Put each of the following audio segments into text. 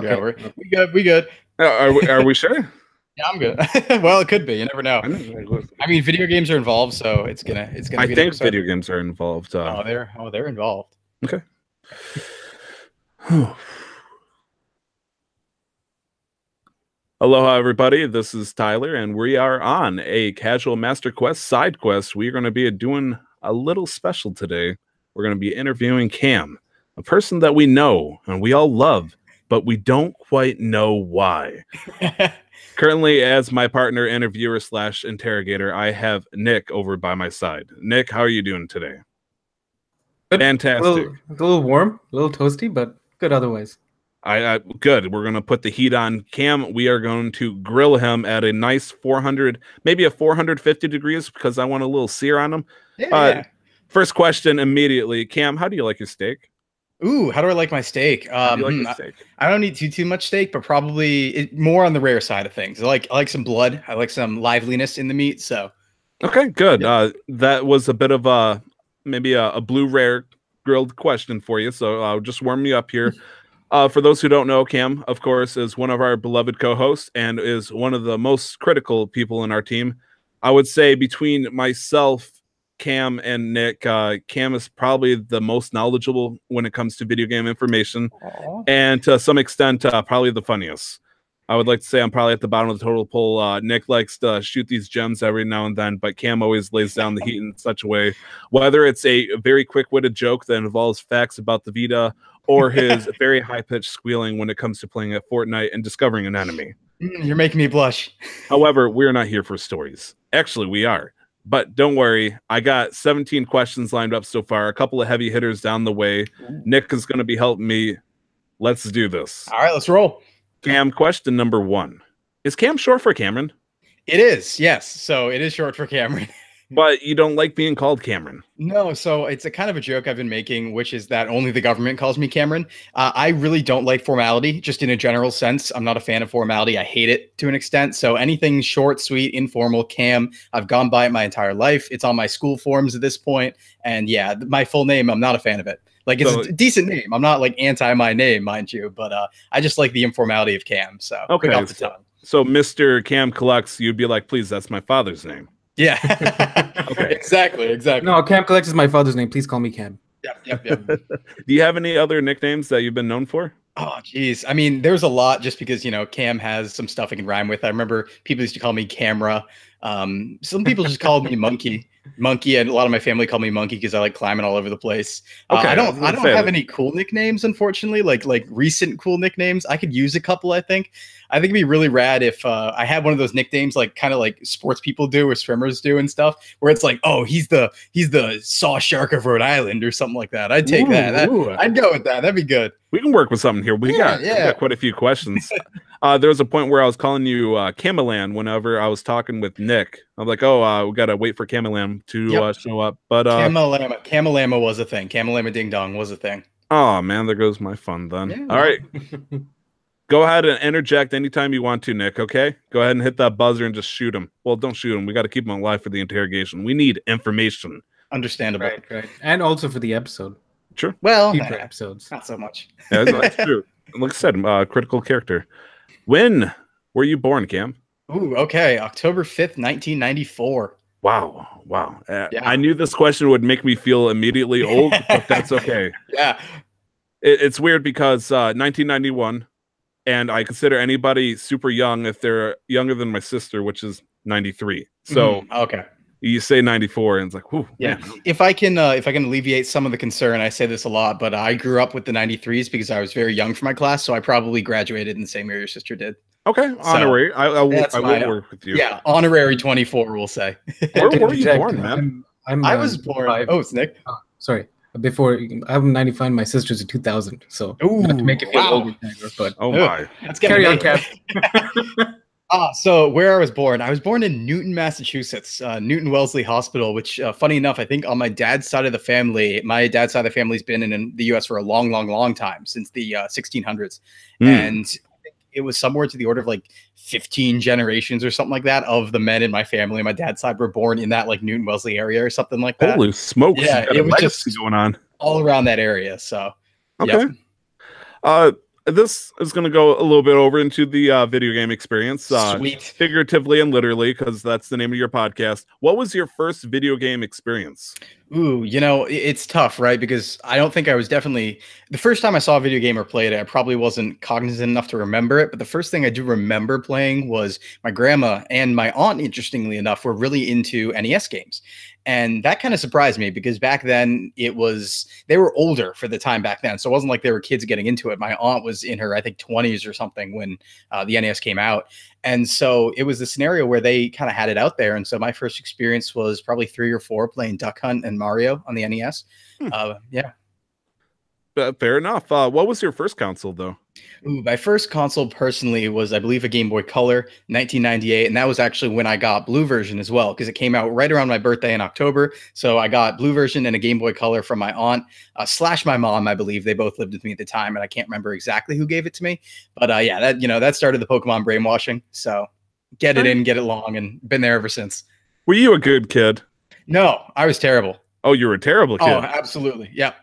Yeah, Okay. we good. We good. Are we sure? Yeah, I'm good. Well, it could be. You never know. I mean, video games are involved, so it's gonna I be an think episode. video games are involved. They're involved. Okay. Aloha, everybody. This is Tyler, and we are on a Casual Master Quest side quest. We're going to be doing a little special today. We're going to be interviewing Cam, a person that we know and we all love, but we don't quite know why. Currently, as my partner, interviewer / interrogator, I have Nick over by my side. Nick, how are you doing today? Good. Fantastic. A little warm, a little toasty, but good otherwise. Good. We're going to put the heat on Cam. We are going to grill him at a nice 400, maybe a 450 degrees, because I want a little sear on him. Yeah. First question immediately. Cam, how do you like your steak? Ooh, how do I like my steak? How do you like your steak? I don't need too much steak, but probably more on the rare side of things. I like some blood. I like some liveliness in the meat. So okay, good. Yeah. That was a bit of maybe a blue rare grilled question for you. So I'll just warm you up here. For those who don't know, Cam, of course, is one of our beloved co-hosts and is one of the most critical people in our team. I would say between myself, Cam, and Nick, Cam is probably the most knowledgeable when it comes to video game information, and to some extent, probably the funniest. I would like to say I'm probably at the bottom of the total poll. Nick likes to shoot these gems every now and then, but Cam always lays down the heat in such a way, whether it's a very quick-witted joke that involves facts about the Vita, or his very high-pitched squealing when it comes to playing at Fortnite and discovering an enemy. You're making me blush. However, we're not here for stories. Actually, we are. But don't worry, I got 17 questions lined up so far, a couple of heavy hitters down the way. Nick is going to be helping me. Let's do this. All right, let's roll. Cam, question number 1. Is Cam short for Cameron? It is, yes. So it is short for Cameron. But you don't like being called Cameron. No, so it's a kind of a joke I've been making, which is that only the government calls me Cameron. I really don't like formality, just in a general sense. I'm not a fan of formality. I hate it to an extent. So anything short, sweet, informal, Cam, I've gone by it my entire life. It's on my school forms at this point. And yeah, my full name, I'm not a fan of it. Like, it's a decent name. I'm not like anti my name, mind you, but I just like the informality of Cam. So okay, off the tongue. So Mr. Cam Collects, you'd be like, please, that's my father's name. Yeah. Okay. Exactly. No, Cam Collects is my father's name. Please call me Cam. Yep. Do you have any other nicknames that you've been known for? Oh, geez. I mean, there's a lot just because, Cam has some stuff I can rhyme with. I remember people used to call me Camera. Some people just called me Monkey, and a lot of my family call me Monkey because I like climbing all over the place. Okay, I don't have any cool nicknames, unfortunately, like recent cool nicknames. I could use a couple, I think. I think it'd be really rad if I had one of those nicknames, like kind of like sports people do or swimmers do and stuff, where it's like, oh, he's the Saw Shark of Rhode Island or something like that. I'd take that. I'd go with that. That'd be good. We can work with something here. We got quite a few questions. There was a point where I was calling you Camelan whenever I was talking with Nick. I'm like, oh, we gotta wait for Camelan to show up. But Camelama was a thing. Camelama Ding Dong was a thing. Oh man, there goes my fun then. Yeah. All right. Go ahead and interject anytime you want to, Nick, okay? Go ahead and hit that buzzer and just shoot him. Well, don't shoot him. We got to keep him alive for the interrogation. We need information. Understandable. Right. And also for the episode. Sure. Well, future episodes. not so much. Yeah, that's true. Like I said, critical character. When were you born, Cam? Ooh, okay. October 5th, 1994. Wow. Yeah. I knew this question would make me feel immediately old, but that's okay. Yeah. It's weird because 1991, and I consider anybody super young if they're younger than my sister, which is 93. So okay. You say 94, and it's like, whew. Yeah. Man. If I can alleviate some of the concern, I say this a lot, but I grew up with the 93s because I was very young for my class, so I probably graduated in the same year your sister did. Okay, honorary. I will work with you. Yeah, honorary 24, we'll say. Where were you born, man? I was born. Oh, it's Nick. Oh, sorry. Before I'm 95, my sister's a 2000. So not to make it feel older, but oh my. Let's carry on, Cap. So where I was born in Newton, Massachusetts, Newton Wellesley Hospital, which funny enough, I think on my dad's side of the family, family's been in the US for a long time, since the 1600s. And it was somewhere to the order of like 15 generations or something like that of the men in my family. My dad's side were born in that like Newton Wellesley area or something like that. Holy smokes. Yeah, it was just going on all around that area. So okay. this is going to go a little bit over into the video game experience, Sweet. figuratively and literally, because that's the name of your podcast. What was your first video game experience? Ooh, it's tough, right? Because I don't think I was definitely the first time I saw a video game or played it, I probably wasn't cognizant enough to remember it. But the first thing I do remember playing was my grandma and my aunt, interestingly enough, were really into NES games. And that kind of surprised me because back then they were older for the time back then. So it wasn't like they were kids getting into it. My aunt was in her, I think, 20s or something when the NES came out. And so it was the scenario where they kind of had it out there. And so my first experience was probably 3 or 4 playing Duck Hunt and Mario on the NES. Yeah. Fair enough. What was your first console, though? Ooh, my first console personally was, I believe, a Game Boy Color, 1998. And that was actually when I got Blue version as well, because it came out right around my birthday in October. So I got Blue version and a Game Boy Color from my aunt / my mom, I believe. They both lived with me at the time, and I can't remember exactly who gave it to me. But yeah, that started the Pokemon brainwashing. So get it in, get it long, and been there ever since. Were you a good kid? No, I was terrible. Oh, you were a terrible kid. Oh, absolutely. Yeah.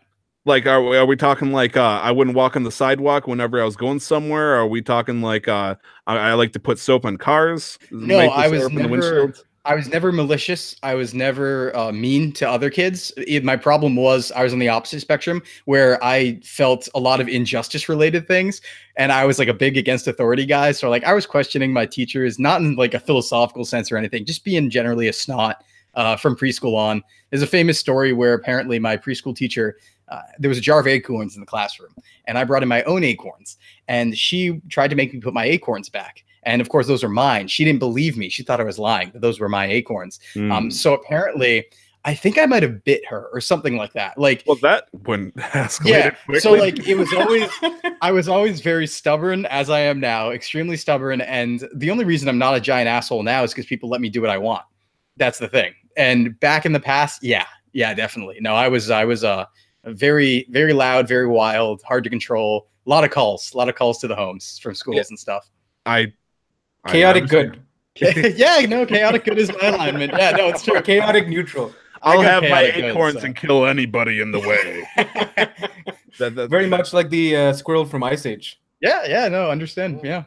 Like, are we talking like I wouldn't walk on the sidewalk whenever I was going somewhere? Are we talking like I like to put soap on cars? No, I was never malicious. I was never mean to other kids. My problem was I was on the opposite spectrum where I felt a lot of injustice related things. And I was like a big against authority guy. So like I was questioning my teachers, not in like a philosophical sense or anything, just being generally a snot from preschool on. There's a famous story where apparently my preschool teacher, there was a jar of acorns in the classroom and I brought in my own acorns and she tried to make me put my acorns back. And of course, those are mine. She didn't believe me. She thought I was lying, but those were my acorns. So apparently I think I might've bit her or something like that. Like, well, that wouldn't escalate. Yeah. Quickly. So like, it was always, I was always very stubborn as I am now, extremely stubborn. And the only reason I'm not a giant asshole now is because people let me do what I want. That's the thing. And back in the past, yeah, definitely. No, I was very, very loud, very wild, hard to control. A lot of calls to the homes from schools and stuff. Chaotic good. Yeah, no, chaotic good is my alignment. Yeah, no, it's true. Chaotic neutral. I'll have my acorns and kill anybody in the way. That's very much like the squirrel from Ice Age. Yeah, no, understand. Yeah,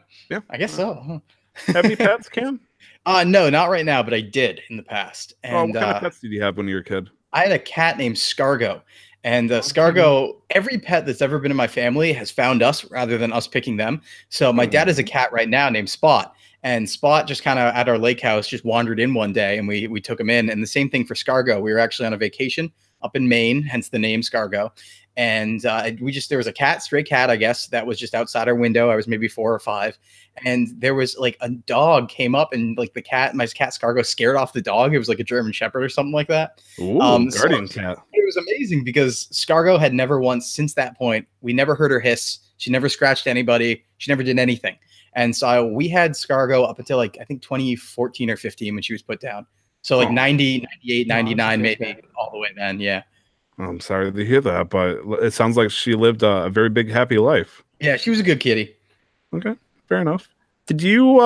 I guess so. Have any pets, Cam? No, not right now, but I did in the past. And what kind of pets did you have when you were a kid? I had a cat named Scargo. And Scargo, every pet that's ever been in my family has found us rather than us picking them. So my dad has a cat right now named Spot. And Spot just kind of at our lake house just wandered in one day and we took him in. And the same thing for Scargo. We were actually on a vacation up in Maine, hence the name Scargo. And there was a stray cat, I guess, that was just outside our window. I was maybe 4 or 5. And there was like a dog came up and like my cat Scargo scared off the dog. It was like a German Shepherd or something like that. Ooh, guardian cat. It was amazing because Scargo had never once since that point, we never heard her hiss. She never scratched anybody. She never did anything. And so we had Scargo up until like, I think 2014 or 15 when she was put down. So like 90, 98, 99, maybe all the way then. Yeah. I'm sorry to hear that, but it sounds like she lived a very big, happy life. Yeah, she was a good kitty. Okay, fair enough. Did you,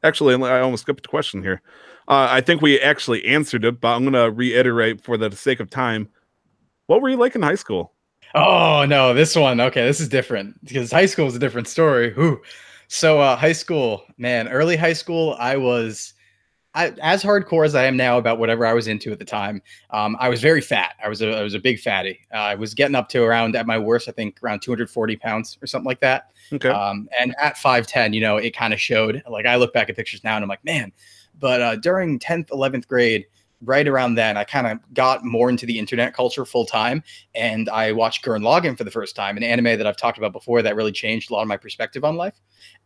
actually, I almost skipped a question here. I think we actually answered it, but I'm going to reiterate for the sake of time. What were you like in high school? Oh, no, this one. Okay, this is different because high school is a different story. Whew. So high school, man, early high school, I was as hardcore as I am now about whatever I was into at the time. I was very fat. I was a big fatty. I was getting up to around, at my worst, I think around 240 pounds or something like that. Okay. And at 5'10", it kind of showed. Like I look back at pictures now and I'm like, man. But during 10th, 11th grade, right around then, I kind of got more into the internet culture full time. And I watched Gurren Lagann for the first time, an anime that I've talked about before that really changed a lot of my perspective on life.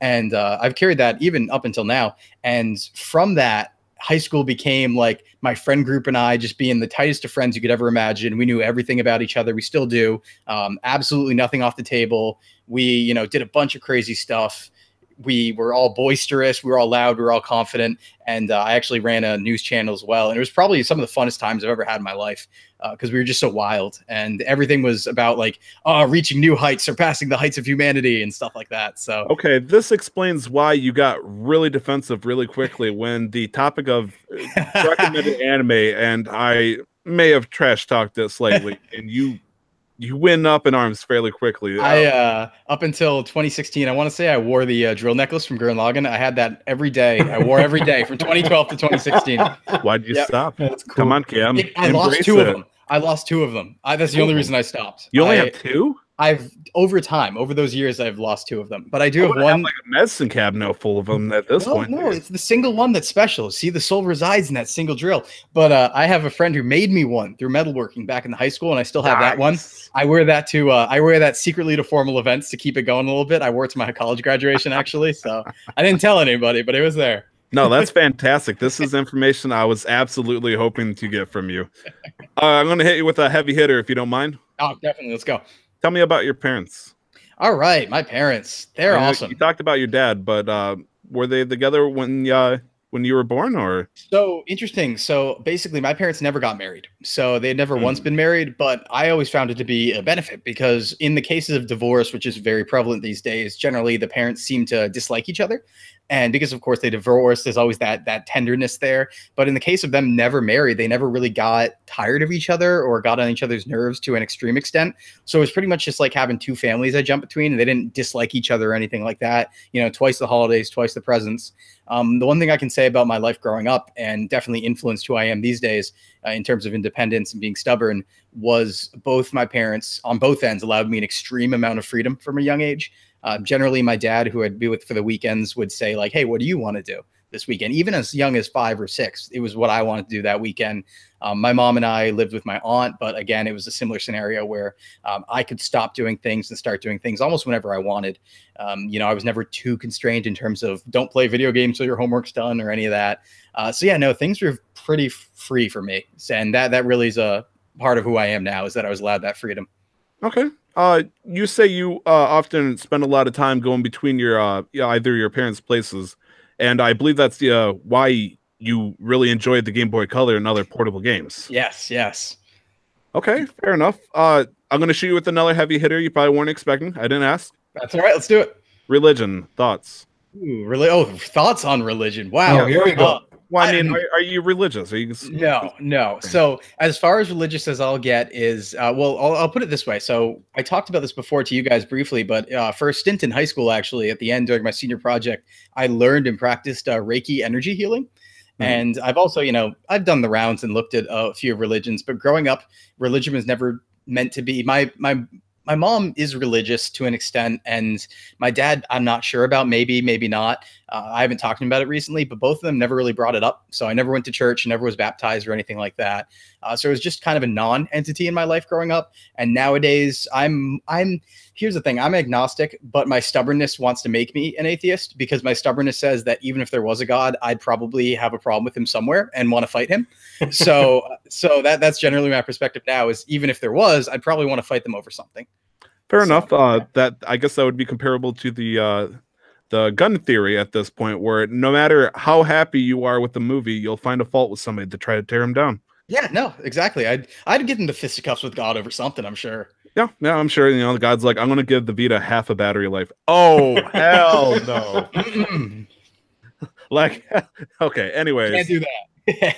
And I've carried that even up until now. And from that, high school became like my friend group and I just being the tightest of friends you could ever imagine. We knew everything about each other. We still do. Absolutely nothing off the table. We, did a bunch of crazy stuff. We were all boisterous. We were all loud. We were all confident. And I actually ran a news channel as well. And it was probably some of the funnest times I've ever had in my life because we were just so wild. And everything was about like, reaching new heights, surpassing the heights of humanity and stuff like that. So, okay, this explains why you got really defensive really quickly when the topic of recommended anime, and I may have trash talked this lately, and you you went up in arms fairly quickly. I up until 2016, I want to say I wore the drill necklace from Gurren Lagann. I had that every day. I wore every day from 2012 to 2016 Why'd you stop? That's cool. Come on, Cam. I lost two of them. I lost two of them. That's the only reason I stopped. You only have two? I've over those years, I've lost two of them. But I do have one. Like a medicine cabinet full of them at this point. No, it's the single one that's special. See, the soul resides in that single drill. But I have a friend who made me one through metalworking back in the high school, and I still have that one. I wear that to I wear that secretly to formal events to keep it going a little bit. I wore it to my college graduation actually, so I didn't tell anybody, but it was there. No, that's fantastic. This is information I was absolutely hoping to get from you. I'm going to hit you with a heavy hitter if you don't mind. Oh, definitely. Let's go. Tell me about your parents. All right, my parents. They're awesome. You talked about your dad, but were they together when you were born, or? So interesting. So basically, my parents never got married. So they had never once been married, but I always found it to be a benefit because in the cases of divorce, which is very prevalent these days, generally the parents seem to dislike each other. And because, of course, they divorced, there's always that tenderness there. But in the case of them never married, they never really got tired of each other or got on each other's nerves to an extreme extent. So it was pretty much just like having two families I jumped between, and they didn't dislike each other or anything like that. You know, twice the holidays, twice the presents. The one thing I can say about my life growing up and definitely influenced who I am these days in terms of independence and being stubborn was both my parents on both ends allowed me an extreme amount of freedom from a young age. Generally, my dad, who I'd be with for the weekends, would say like, hey, what do you want to do this weekend? Even as young as 5 or 6, it was what I wanted to do that weekend. My mom and I lived with my aunt, but again, it was a similar scenario where I could stop doing things and start doing things almost whenever I wanted. You know, I was never too constrained in terms of don't play video games till your homework's done or any of that. So yeah, no, things were pretty free for me. And that really is a part of who I am now, is that I was allowed that freedom. Okay. You say you often spend a lot of time going between your either your parents' places, and I believe that's why you really enjoyed the Game Boy Color and other portable games. Yes, yes. Okay, fair enough. I'm going to shoot you with another heavy hitter you probably weren't expecting. I didn't ask. That's all right. Let's do it. Religion, thoughts? Ooh, really? Oh, thoughts on religion. Wow. Here we go. Well, I mean, are you religious? Are you? No. Okay. So as far as religious as I'll get is, well, I'll put it this way. So I talked about this before to you guys briefly, but for a stint in high school, actually, at the end during my senior project, I learned and practiced Reiki energy healing. And I've also, you know, I've done the rounds and looked at a few religions, but growing up, religion was never meant to be my mom is religious to an extent, and my dad, I'm not sure about, maybe not. I haven't talked to him about it recently, but both of them never really brought it up. So I never went to church, never was baptized or anything like that. So it was just kind of a non-entity in my life growing up. And nowadays here's the thing, I'm agnostic, but my stubbornness wants to make me an atheist because my stubbornness says that even if there was a God, I'd probably have a problem with him somewhere and want to fight him. So that's generally my perspective now, is even if there was, I'd probably want to fight them over something. Fair enough. That I guess that would be comparable to the gun theory at this point, where no matter how happy you are with the movie, you'll find a fault with somebody to try to tear him down. Yeah, no, exactly. I'd get into fisticuffs with God over something, I'm sure. Yeah, I'm sure. You know, the God's like, I'm going to give the Vita half a battery life. Oh, hell no. Like, okay, anyways. Can't do that.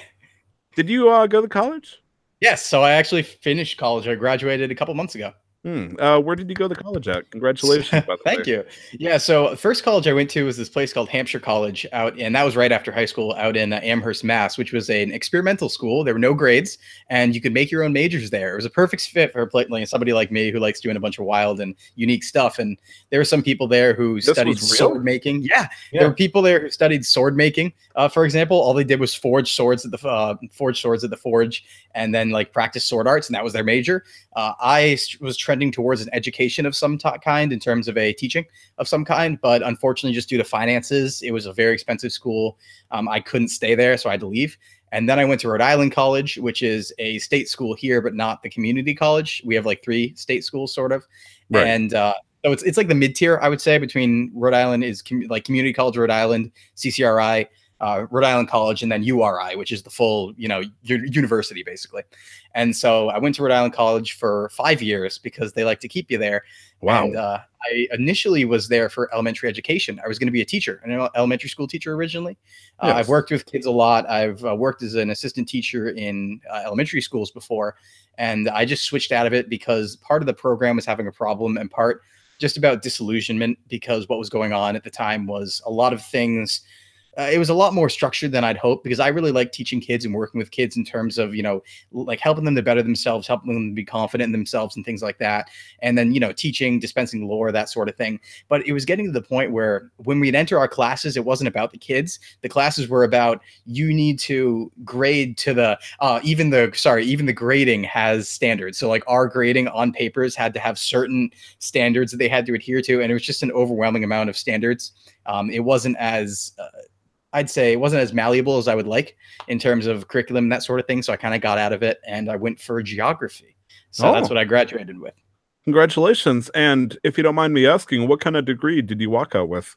Did you go to college? Yes, so I actually finished college. I graduated a couple months ago. Where did you go to college at? Congratulations. Thank you. Yeah, so the first college I went to was this place called Hampshire College and that was right after high school out in Amherst, Mass, which was an experimental school. There were no grades, and you could make your own majors there. It was a perfect fit for somebody like me who likes doing a bunch of wild and unique stuff. And there were some people there who studied sword making. Yeah, there were people there who studied sword making. For example, all they did was forge swords at the forge, and then like practice sword arts, and that was their major. I was trending towards an education of some kind in terms of a teaching of some kind, but unfortunately, just due to finances, it was a very expensive school. I couldn't stay there, so I had to leave. And then I went to Rhode Island College, which is a state school here, but not the community college. We have like 3 state schools, sort of. Right. And so it's like the mid-tier, I would say, between Rhode Island is like Community College Rhode Island, CCRI, Rhode Island College, and then URI, which is the full, university basically. And so I went to Rhode Island College for 5 years because they like to keep you there. Wow. And I initially was there for elementary education. I was going to be a teacher, an elementary school teacher originally. Yes. I've worked with kids a lot. I've worked as an assistant teacher in elementary schools before, and I just switched out of it because part of the program was having a problem, and part just about disillusionment, because what was going on at the time was a lot of things. It was a lot more structured than I'd hoped, because I really like teaching kids and working with kids in terms of, like helping them to better themselves, helping them to be confident in themselves and things like that. And then, teaching, dispensing lore, that sort of thing. But it was getting to the point where when we'd enter our classes, it wasn't about the kids. The classes were about, you need to grade to the, even the grading has standards. So like our grading on papers had to have certain standards that they had to adhere to. And it was just an overwhelming amount of standards. It wasn't as, I'd say it wasn't as malleable as I would like in terms of curriculum and that sort of thing. So I kind of got out of it and I went for geography. So that's what I graduated with. Congratulations. And if you don't mind me asking, what kind of degree did you walk out with?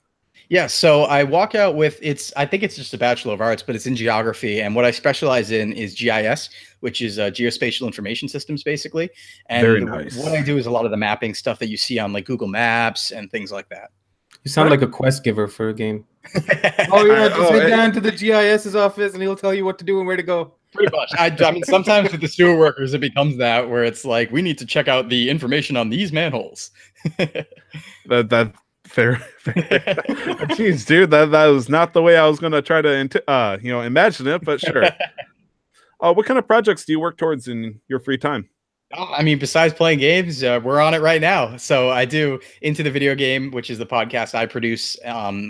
Yeah, so I walk out with, I think it's just a Bachelor of Arts, but it's in geography. And what I specialize in is GIS, which is Geospatial Information Systems, basically. And very nice. What I do is a lot of the mapping stuff that you see on like Google Maps and things like that. You sound like a quest giver for a game. Oh yeah, just head down to the GIS's office and he'll tell you what to do and where to go. Pretty much. I mean, sometimes with the sewer workers, it becomes that where it's like, we need to check out the information on these manholes. that fair. Jeez, dude, that was not the way I was going to try to imagine it, but sure. What kind of projects do you work towards in your free time? I mean, besides playing games, we're on it right now. So I do Into the Video Game, which is the podcast I produce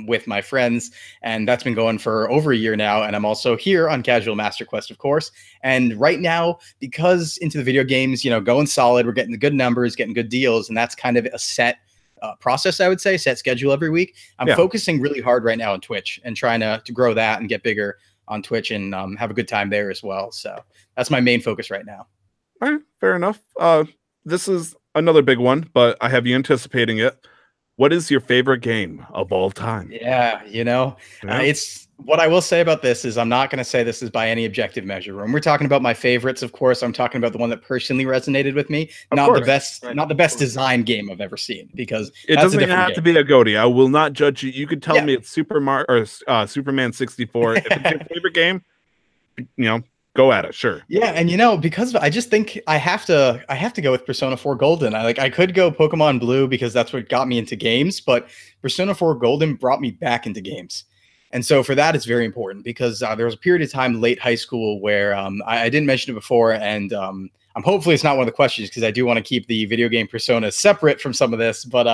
with my friends. And that's been going for over a year now. And I'm also here on Casual Master Quest, of course. And right now, because Into the Video Games, going solid, we're getting the good numbers, getting good deals. And that's kind of a set process, I would say, set schedule every week. I'm focusing really hard right now on Twitch and trying to grow that and get bigger on Twitch and have a good time there as well. So that's my main focus right now. All right, fair enough. This is another big one, but I have you anticipating it. What is your favorite game of all time? Yeah, it's what I will say about this is I'm not going to say this is by any objective measure. When we're talking about my favorites, of course, I'm talking about the one that personally resonated with me, not the best design game I've ever seen, because it doesn't even have to be a GOTY. I will not judge you. You could tell me it's Super Mario or Superman 64. If it's your favorite game, go at it, sure. Yeah, and because I just think I have to go with Persona 4 Golden. I could go Pokemon Blue because that's what got me into games, but Persona 4 Golden brought me back into games. And so for that, it's very important because there was a period of time late high school where I didn't mention it before, and I'm hopefully it's not one of the questions because I do want to keep the video game persona separate from some of this. But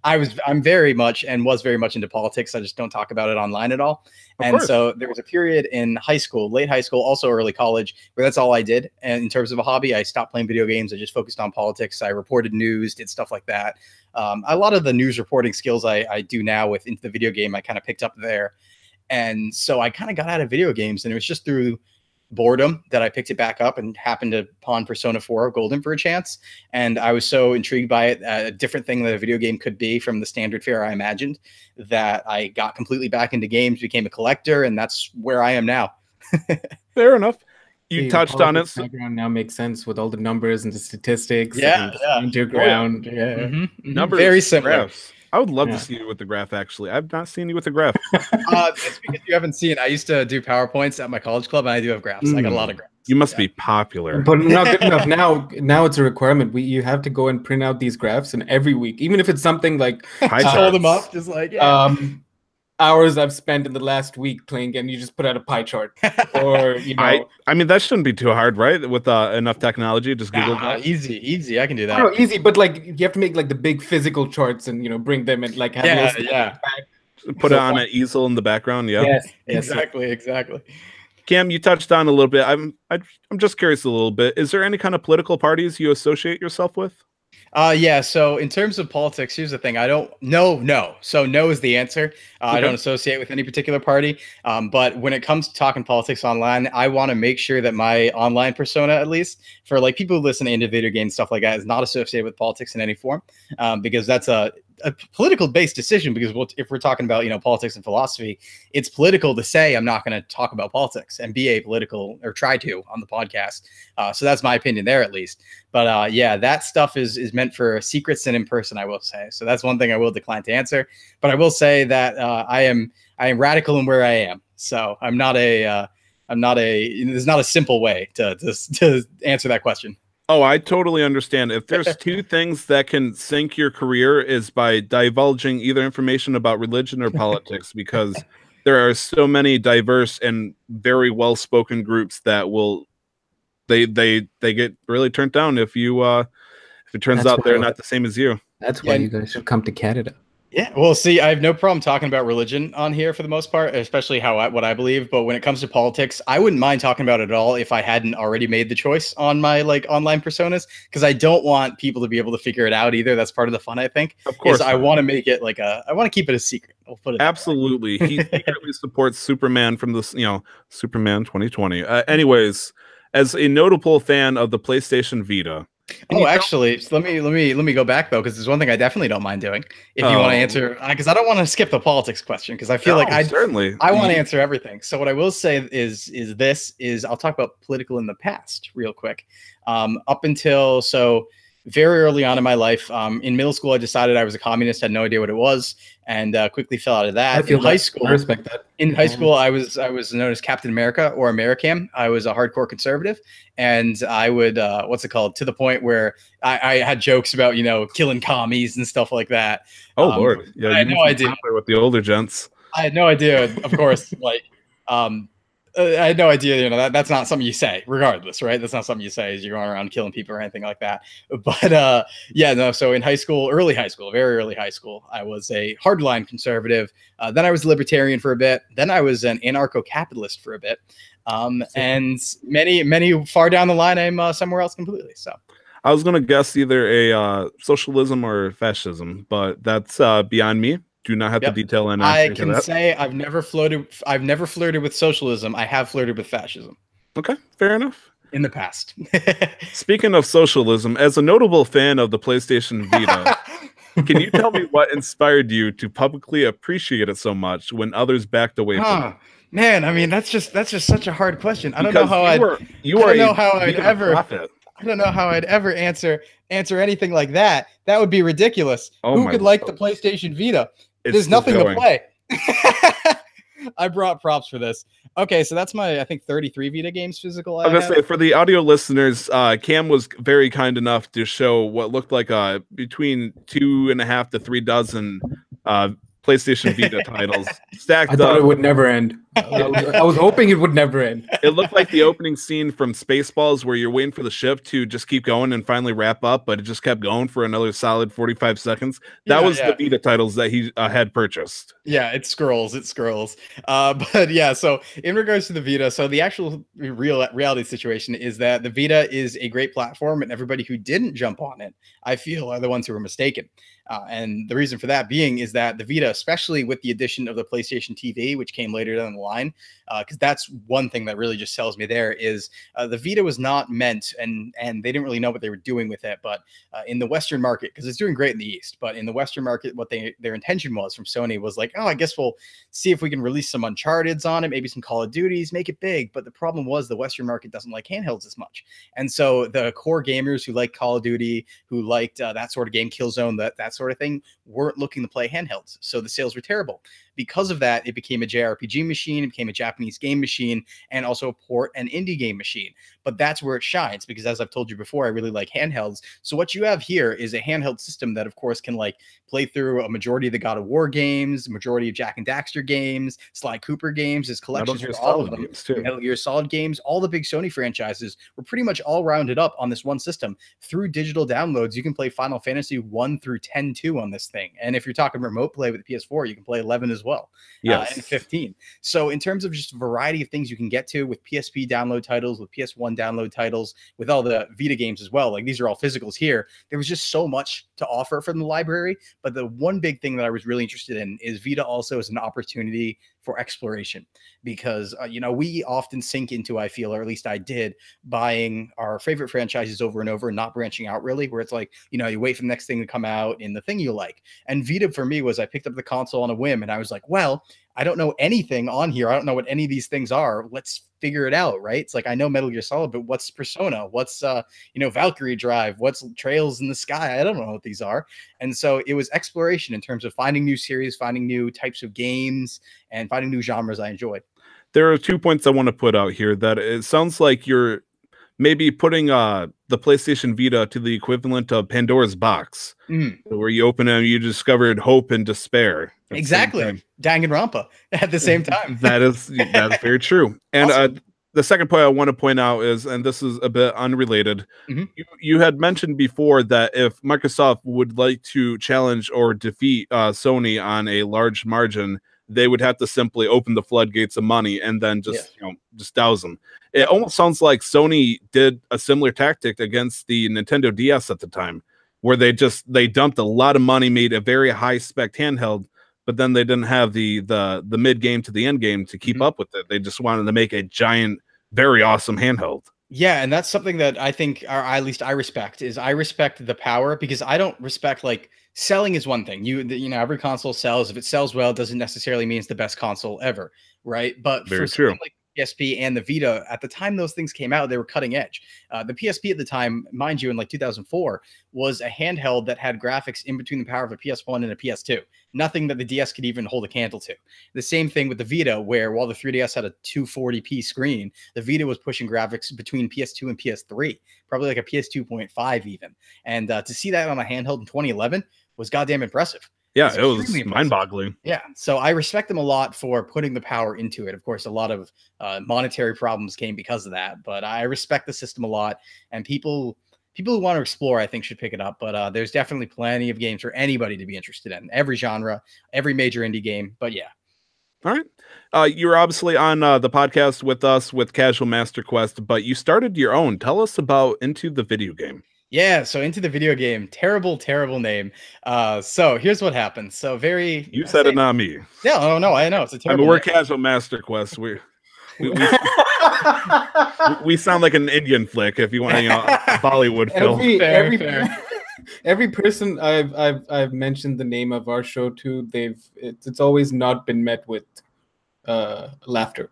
I'm very much and was very much into politics. I just don't talk about it online at all. So there was a period in high school, late high school, also early college, where that's all I did. And in terms of a hobby, I stopped playing video games. I just focused on politics. I reported news, did stuff like that. A lot of the news reporting skills I do now with Into the Video Game, I kind of picked up there. And so I kind of got out of video games, and it was just through boredom that I picked it back up and happened to pawn Persona 4 Golden for a chance. And I was so intrigued by it, a different thing that a video game could be from the standard fare I imagined, that I got completely back into games, became a collector, and that's where I am now. Fair enough. You touched on it. Background now makes sense with all the numbers and the statistics. Yeah. Underground. Numbers, very similar. Graphs. I would love to see you with the graph, actually. I've not seen you with the graph. That's because you haven't seen. I used to do PowerPoints at my college club, and I do have graphs. I got a lot of graphs. You must be popular. But not good enough. Now it's a requirement. You have to go and print out these graphs, and every week, even if it's something like hold them up, just like hours I've spent in the last week playing game, you just put out a pie chart. Or I mean that shouldn't be too hard, right? With enough technology, just Google that. Easy. I can do that. No, easy, but like you have to make like the big physical charts and bring them and like have put it on an easel in the background. Yes, exactly. Cam, you touched on a little bit. I'm just curious a little bit. Is there any kind of political parties you associate yourself with? Yeah. So in terms of politics, here's the thing. I don't no. So no is the answer. I don't associate with any particular party. But when it comes to talking politics online, I want to make sure that my online persona, at least for like people who listen to video games, stuff like that, is not associated with politics in any form. Because that's a political based decision, because if we're talking about, politics and philosophy, it's political to say I'm not going to talk about politics and be apolitical, or try to, on the podcast. So that's my opinion there, at least. But yeah, that stuff is meant for secrets and in person, I will say. So that's one thing I will decline to answer. But I will say that I am radical in where I am. So there's not a simple way to answer that question. Oh, I totally understand. If there's two things that can sink your career, is by divulging either information about religion or politics, because there are so many diverse and very well-spoken groups that will they get really turned down if it turns out they're not the same as you. That's why you guys should come to Canada. Yeah, well, see, I have no problem talking about religion on here for the most part, especially what I believe. But when it comes to politics, I wouldn't mind talking about it at all if I hadn't already made the choice on my online personas, because I don't want people to be able to figure it out either. That's part of the fun, I think. Of course, I want to make it I want to keep it a secret. I'll put it absolutely. He secretly supports Superman from this, Superman 2020. Anyways, as a notable fan of the PlayStation Vita. Oh, actually, let me go back though, because there's one thing I definitely don't mind doing. If you want to answer, because I don't want to skip the politics question, because I feel like I want to answer everything. So what I will say is I'll talk about political in the past real quick. Up until very early on in my life, in middle school, I decided I was a communist, had no idea what it was, and quickly fell out of that. In high school, I respect that. In high school, I was known as Captain America, or Americam. I was a hardcore conservative, and I would to the point where I had jokes about killing commies and stuff like that. Oh Lord, yeah, I had no idea with the older gents. I had no idea, of course, I had no idea, that's not something you say, regardless, right? That's not something you say as you're going around killing people or anything like that. But yeah, no. So in high school, very early high school, I was a hardline conservative. Then I was a libertarian for a bit. Then I was an anarcho-capitalist for a bit. And many far down the line, I'm somewhere else completely. So I was going to guess either a socialism or fascism, but that's beyond me. Do not have to detail in. I can say I've never flirted with socialism. I have flirted with fascism. Okay, fair enough. In the past. Speaking of socialism, as a notable fan of the PlayStation Vita, can you tell me what inspired you to publicly appreciate it so much when others backed away from it? Man, I mean, that's just such a hard question. I don't know how I'd ever answer anything like that. That would be ridiculous. Who could like the PlayStation Vita? There's nothing to play. I brought props for this. Okay, so that's my, I think, 33 Vita games physical. I was gonna say, for the audio listeners, Cam was very kind enough to show what looked like between 2.5 to 3 dozen PlayStation Vita titles stacked up. I thought it would never end. I was hoping it would never end. It looked like the opening scene from Spaceballs, where you're waiting for the ship to just keep going and finally wrap up, but it just kept going for another solid 45 seconds. That was the Vita titles that he had purchased. Yeah, it scrolls. But yeah, so in regards to the Vita, so the actual reality situation is that the Vita is a great platform, and everybody who didn't jump on it, I feel, are the ones who were mistaken. And the reason for that being is that the Vita, especially with the addition of the PlayStation TV, which came later down the line, because that's one thing that really just sells me there, is the Vita was not meant, and they didn't really know what they were doing with it, but in the Western market, because it's doing great in the East, but in the Western market, what their intention was from Sony was like, oh, I guess we'll see if we can release some Uncharted's on it, maybe some Call of Duties, make it big. But the problem was the Western market doesn't like handhelds as much. And so the core gamers who like Call of Duty, who liked that sort of game, Killzone, that sort of thing, weren't looking to play handhelds. So the sales were terrible. Because of that, it became a JRPG machine, it became a Japanese game machine, and also a port and indie game machine. But that's where it shines, because as I've told you before, I really like handhelds. So what you have here is a handheld system that, of course, can like play through a majority of the God of War games, majority of Jack and Daxter games, Sly Cooper games, his collections for all of them, Metal Gear Solid games, all the big Sony franchises were pretty much all rounded up on this one system. Through digital downloads, you can play Final Fantasy 1 through 10-2 on this thing. And if you're talking remote play with the PS4, you can play 11 as well. And 15. So in terms of just a variety of things you can get to with PSP download titles, with PS1 download titles, with all the Vita games as well, like these are all physicals here, there was just so much to offer from the library. But the one big thing that I was really interested in is Vita also as an opportunity for exploration, because you know, we often sink into, I feel, or at least I did, buying our favorite franchises over and over and not branching out really, where it's like, you know, you wait for the next thing to come out in the thing you like. And Vita for me was, I picked up the console on a whim and I was like, well, I don't know anything on here. I don't know what any of these things are. Let's figure it out, right? It's like, I know Metal Gear Solid, but what's Persona? What's you know, Valkyrie Drive? What's Trails in the Sky? I don't know what these are. And so it was exploration in terms of finding new series, finding new types of games, and finding new genres I enjoyed. There are 2 points I want to put out here. That it sounds like you're maybe putting the PlayStation Vita to the equivalent of Pandora's box, where you open it and you discovered hope and despair. Exactly. Danganronpa at the same time. That's very true. And awesome. The second point I want to point out is, and this is a bit unrelated, you had mentioned before that if Microsoft would like to challenge or defeat Sony on a large margin, they would have to simply open the floodgates of money and then just you know, just douse them. It almost sounds like Sony did a similar tactic against the Nintendo DS at the time, where they dumped a lot of money, made a very high spec handheld, but then they didn't have the mid game to the end game to keep up with it. They just wanted to make a giant, very awesome handheld. Yeah, and that's something that I think, or at least I respect, is I respect the power, because I don't respect, like, selling is one thing. You know, every console sells. If it sells well, it doesn't necessarily mean it's the best console ever, right? But very for true. Like PSP and the Vita, at the time those things came out, they were cutting edge. The PSP at the time, mind you, in like 2004, was a handheld that had graphics in between the power of a PS1 and a PS2. Nothing that the DS could even hold a candle to. The same thing with the Vita, where while the 3DS had a 240p screen, the Vita was pushing graphics between PS2 and PS3, probably like a PS2.5 even. And to see that on a handheld in 2011 was goddamn impressive. Yeah, it was mind-boggling. Yeah, so I respect them a lot for putting the power into it. Of course, a lot of monetary problems came because of that, but I respect the system a lot. And people who want to explore, I think, should pick it up. But there's definitely plenty of games for anybody to be interested in. Every genre, every major indie game. But yeah. All right. You're obviously on the podcast with us with Casual Master Quest, but you started your own. Tell us about Into the Video Game. Yeah, so Into the Video Game, terrible name. So here's what happened. So you said it, not me. Yeah, no, I know it's a terrible. I mean, we're Casual Master Quest. We sound like an Indian flick, if you want, you know, a Bollywood film. Every person I've mentioned the name of our show to, it's always not been met with laughter.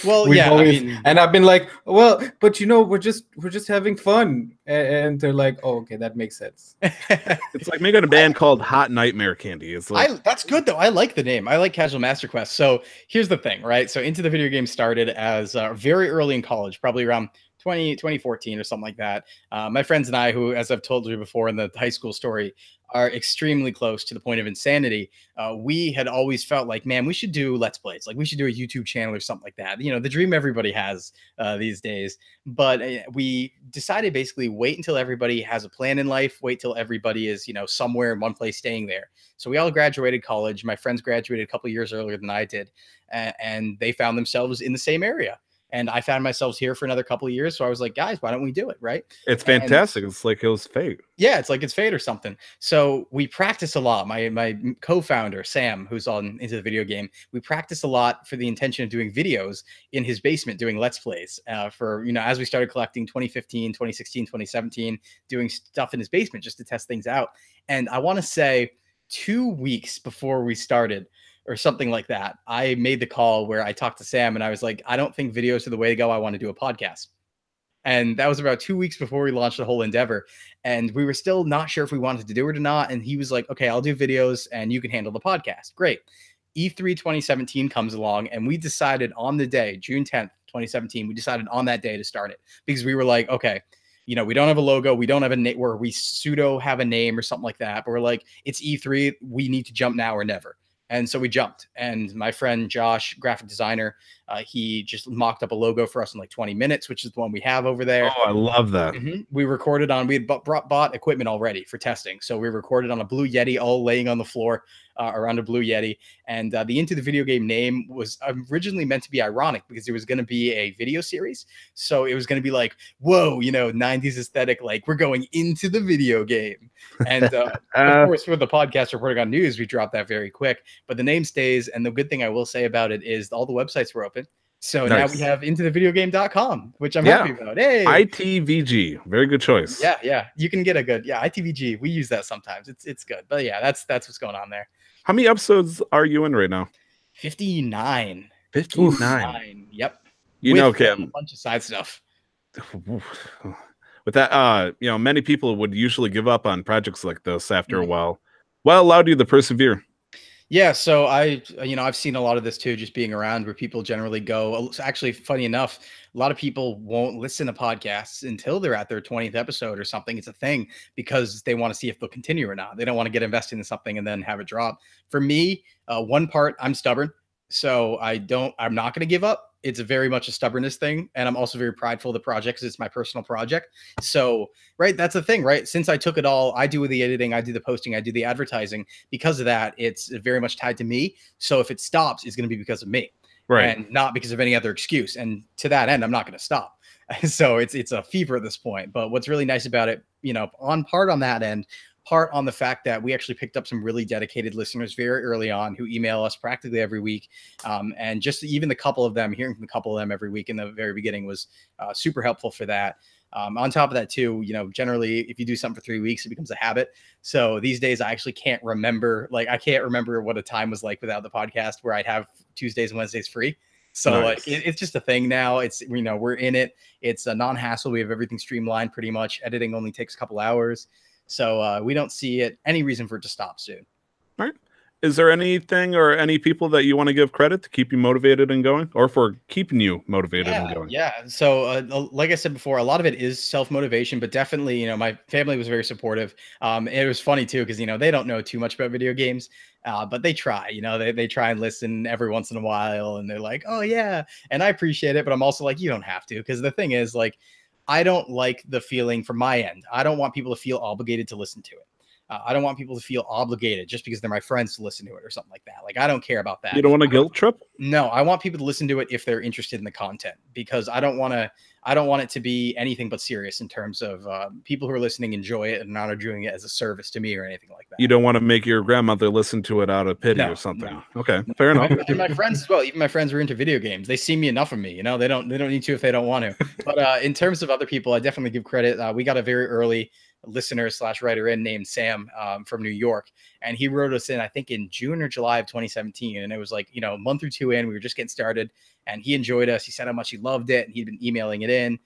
Well, yeah, always, and I've been like, well, but you know, we're just having fun, and they're like, oh, okay, that makes sense. It's like making a band called Hot Nightmare Candy. It's like, that's good though. I like the name. I like Casual Master Quest. So here's the thing, right? So Into the Video Game started as very early in college, probably around 2014 or something like that. My friends and I, who, as I've told you before in the high school story, are extremely close to the point of insanity. We had always felt like, man, we should do Let's Plays. Like, we should do a YouTube channel or something like that. You know, the dream everybody has these days. But we decided basically wait until everybody has a plan in life. Wait till everybody is, you know, somewhere in one place staying there. So we all graduated college. My friends graduated a couple of years earlier than I did. And they found themselves in the same area. And I found myself here for another couple of years. So I was like, guys, why don't we do it? Right. It's fantastic. It's like it was fate. Yeah. It's like it's fate or something. So we practice a lot. My co-founder, Sam, who's on Into the Video Game, we practice a lot for the intention of doing videos in his basement, doing Let's Plays for, you know, as we started collecting 2015, 2016, 2017, doing stuff in his basement just to test things out. And I want to say 2 weeks before we started, or something like that, I made the call where I talked to Sam and I was like, I don't think videos are the way to go. I want to do a podcast. And that was about 2 weeks before we launched the whole endeavor. And we were still not sure if we wanted to do it or not. And he was like, okay, I'll do videos and you can handle the podcast. Great. E3 2017 comes along and we decided on the day, June 10th, 2017, we decided on that day to start it because we were like, okay, you know, we don't have a logo. We don't have a name where we pseudo have a name or something like that. But we're like, it's E3. We need to jump now or never. And so we jumped, and my friend Josh, graphic designer, he just mocked up a logo for us in like 20 minutes, which is the one we have over there. Oh, I love that. We recorded on, we had bought equipment already for testing. So we recorded on a Blue Yeti all laying on the floor. around a Blue Yeti. And the Into the Video Game name was originally meant to be ironic because it was going to be a video series. So it was going to be like, whoa, 90s aesthetic, like we're going into the video game. And of course, with the podcast reporting on news, we dropped that very quick. But the name stays. And the good thing I will say about it is all the websites were open. So now we have intothevideogame.com, which I'm happy about. Hey, ITVG, very good choice. Yeah. You can get a good ITVG. We use that sometimes. It's good. But yeah, that's what's going on there. How many episodes are you in right now? 59. 59. Yep. Cam, a bunch of side stuff. With that, many people would usually give up on projects like this after a while. What allowed you to persevere? Yeah, so I've seen a lot of this too, just being around where people generally go. Actually, funny enough, a lot of people won't listen to podcasts until they're at their 20th episode or something. It's a thing because they want to see if they'll continue or not. They don't want to get invested in something and then have it drop. For me, one part, I'm stubborn, so I'm not going to give up. It's very much a stubbornness thing. And I'm also very prideful of the project because it's my personal project. So, right, that's the thing, right? Since I took it all, I do the editing, I do the posting, I do the advertising. Because of that, it's very much tied to me. So if it stops, it's going to be because of me. Right. And not because of any other excuse. And to that end, I'm not going to stop. So it's a fever at this point. But what's really nice about it, on that end, part on the fact that we actually picked up some really dedicated listeners very early on who email us practically every week. And just even hearing from a couple of them every week in the very beginning was super helpful for that. On top of that too, generally if you do something for 3 weeks, it becomes a habit. So these days I actually can't remember, I can't remember what a time was like without the podcast where I'd have Tuesdays and Wednesdays free. So nice. It's just a thing now. It's, we're in it. It's a non-hassle. We have everything streamlined pretty much. Editing only takes a couple hours. So we don't see any reason for it to stop soon. All right. Is there anything or any people that you want to give credit to keep you motivated and going, or for keeping you motivated and going? Yeah. So like I said before, a lot of it is self-motivation, but definitely, my family was very supportive. It was funny too, because, they don't know too much about video games, but they try, they try and listen every once in a while, and they're like, oh yeah. And I appreciate it, but I'm also like, you don't have to, because the thing is, I don't like the feeling from my end. I don't want people to feel obligated to listen to it. I don't want people to feel obligated just because they're my friends to listen to it or something like that. I don't care about that. You don't want a guilt trip? No, I want people to listen to it if they're interested in the content, because I don't want it to be anything but serious in terms of people who are listening enjoy it and not doing it as a service to me or anything like that. You don't want to make your grandmother listen to it out of pity or something. No. Okay, fair enough. And my friends as well. Even my friends are into video games. They see me enough of me. They don't need to if they don't want to. But in terms of other people, I definitely give credit. We got a very early listener / writer in named Sam from New York, and he wrote us in, I think in June or July of 2017, and it was a month or two in, we were just getting started, and he enjoyed us. He said how much he loved it, and he'd been emailing it in.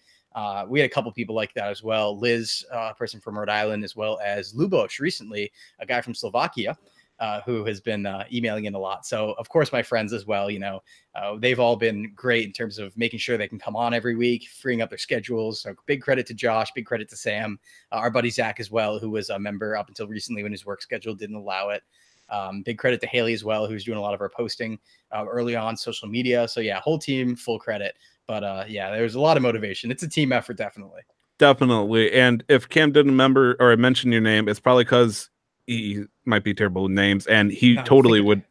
We had a couple people like that as well. Liz, a person from Rhode Island, as well as Luboš recently, a guy from Slovakia, who has been emailing in a lot. So of course my friends as well, they've all been great in terms of making sure they can come on every week, freeing up their schedules. So big credit to Josh, big credit to Sam, our buddy Zach as well, who was a member up until recently when his work schedule didn't allow it. Big credit to Haley as well, who's doing a lot of our posting early on social media. So yeah, whole team, full credit. But yeah, there's a lot of motivation. It's a team effort, definitely. Definitely. And if Cam didn't remember or mention your name, it's probably because he might be terrible with names, and he totally would.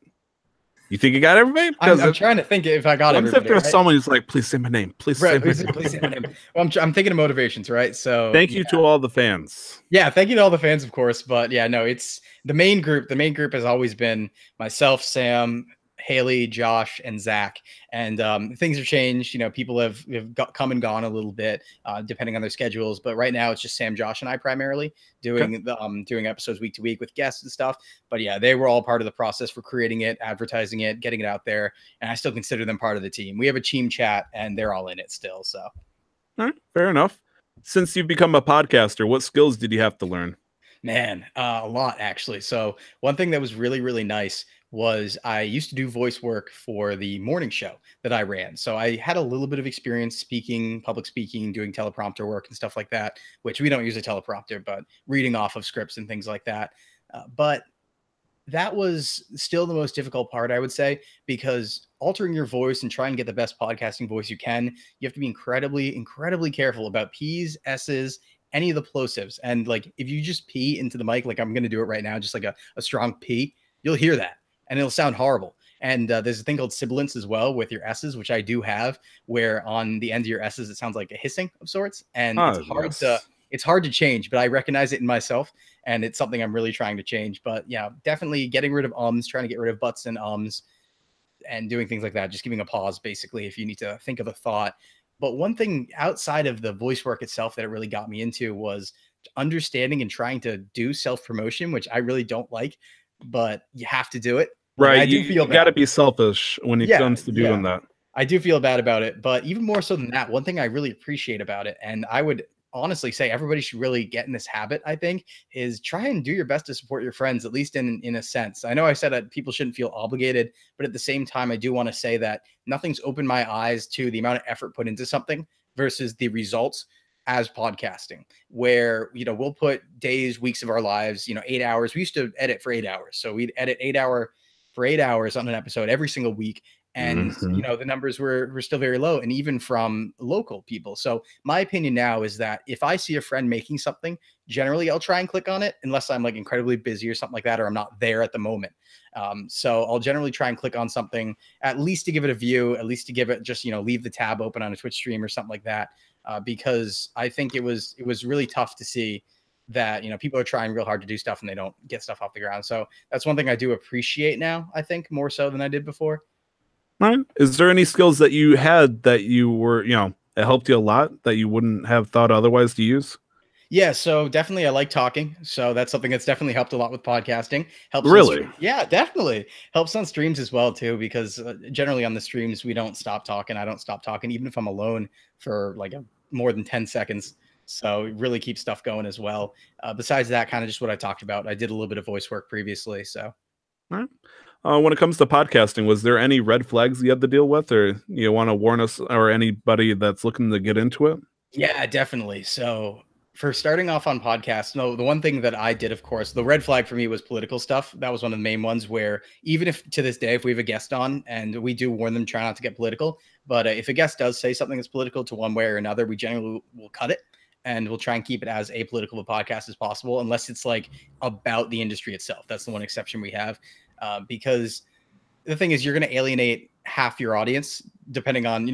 You think you got everybody? I'm trying to think if I got everybody. If there's someone who's like, please say my name. Please say my name. Well, I'm thinking of motivations, right? So thank you to all the fans. Yeah, thank you to all the fans, of course. But yeah, no, it's the main group. The main group has always been myself, Sam, Haley, Josh, and Zach. And things have changed. People have come and gone a little bit depending on their schedules. But right now it's just Sam, Josh, and I primarily doing doing episodes week to week with guests and stuff. But yeah, they were all part of the process for creating it, advertising it, getting it out there. And I still consider them part of the team. We have a team chat and they're all in it still. So all right, fair enough. Since you've become a podcaster, what skills did you have to learn? Man, a lot actually. So one thing that was really, really nice was I used to do voice work for the morning show that I ran. So I had a little bit of experience speaking, public speaking, doing teleprompter work and stuff like that, which we don't use a teleprompter, but reading off of scripts and things like that. But that was still the most difficult part, I would say, because altering your voice and trying to get the best podcasting voice you can, you have to be incredibly, incredibly careful about P's, S's, any of the plosives. And if you just P into the mic, like I'm going to do it right now, just like a strong P, you'll hear that and it'll sound horrible. And there's a thing called sibilance as well with your S's, which I do have, where on the end of your S's, it sounds like a hissing of sorts. And it's hard to change, but I recognize it in myself. And it's something I'm really trying to change. But yeah, definitely getting rid of ums, trying to get rid of buts and ums and doing things like that. Just giving a pause, basically, if you need to think of a thought. But one thing outside of the voice work itself that it really got me into was understanding and trying to do self-promotion, which I really don't like, but you have to do it. Right. I do feel you got to be selfish when it comes to doing that. I do feel bad about it, but even more so than that, one thing I really appreciate about it, and I would honestly say everybody should really get in this habit, I think, is try and do your best to support your friends, at least in a sense. I know I said that people shouldn't feel obligated, but at the same time, I do want to say that nothing's opened my eyes to the amount of effort put into something versus the results as podcasting, where, you know, we'll put days, weeks of our lives, you know, 8 hours. We used to edit for 8 hours. So we'd edit 8 hours on an episode every single week. And, you know, the numbers were still very low, and even from local people. So my opinion now is that if I see a friend making something, generally I'll try and click on it unless I'm like incredibly busy or something like that, or I'm not there at the moment. So I'll generally try and click on something at least to give it a view, at least to give it just, you know, leave the tab open on a Twitch stream or something like that. Because I think it was really tough to see that, you know, people are trying real hard to do stuff and they don't get stuff off the ground. So that's one thing I do appreciate now, I think, more so than I did before. Right. Is there any skills that you had that you were, you know, it helped you a lot that you wouldn't have thought otherwise to use? Yeah, so definitely I like talking. So that's something that's definitely helped a lot with podcasting. Helps. Really? Yeah, definitely. Helps on streams as well, too, because generally on the streams, we don't stop talking. I don't stop talking, even if I'm alone for like more than 10 seconds. So it really keeps stuff going as well. Besides that, kind of just what I talked about. I did a little bit of voice work previously. So. All right. When it comes to podcasting, was there any red flags you had to deal with, or you want to warn us or anybody that's looking to get into it? Yeah, definitely. So for starting off on podcasts, no, the one thing that I did, of course, the red flag for me was political stuff. That was one of the main ones where even if to this day, if we have a guest on, and we do warn them, try not to get political, but if a guest does say something that's political to one way or another, we generally will cut it. And we'll try and keep it as apolitical a podcast as possible, unless it's like about the industry itself. That's the one exception we have. Because the thing is, you're going to alienate half your audience, depending on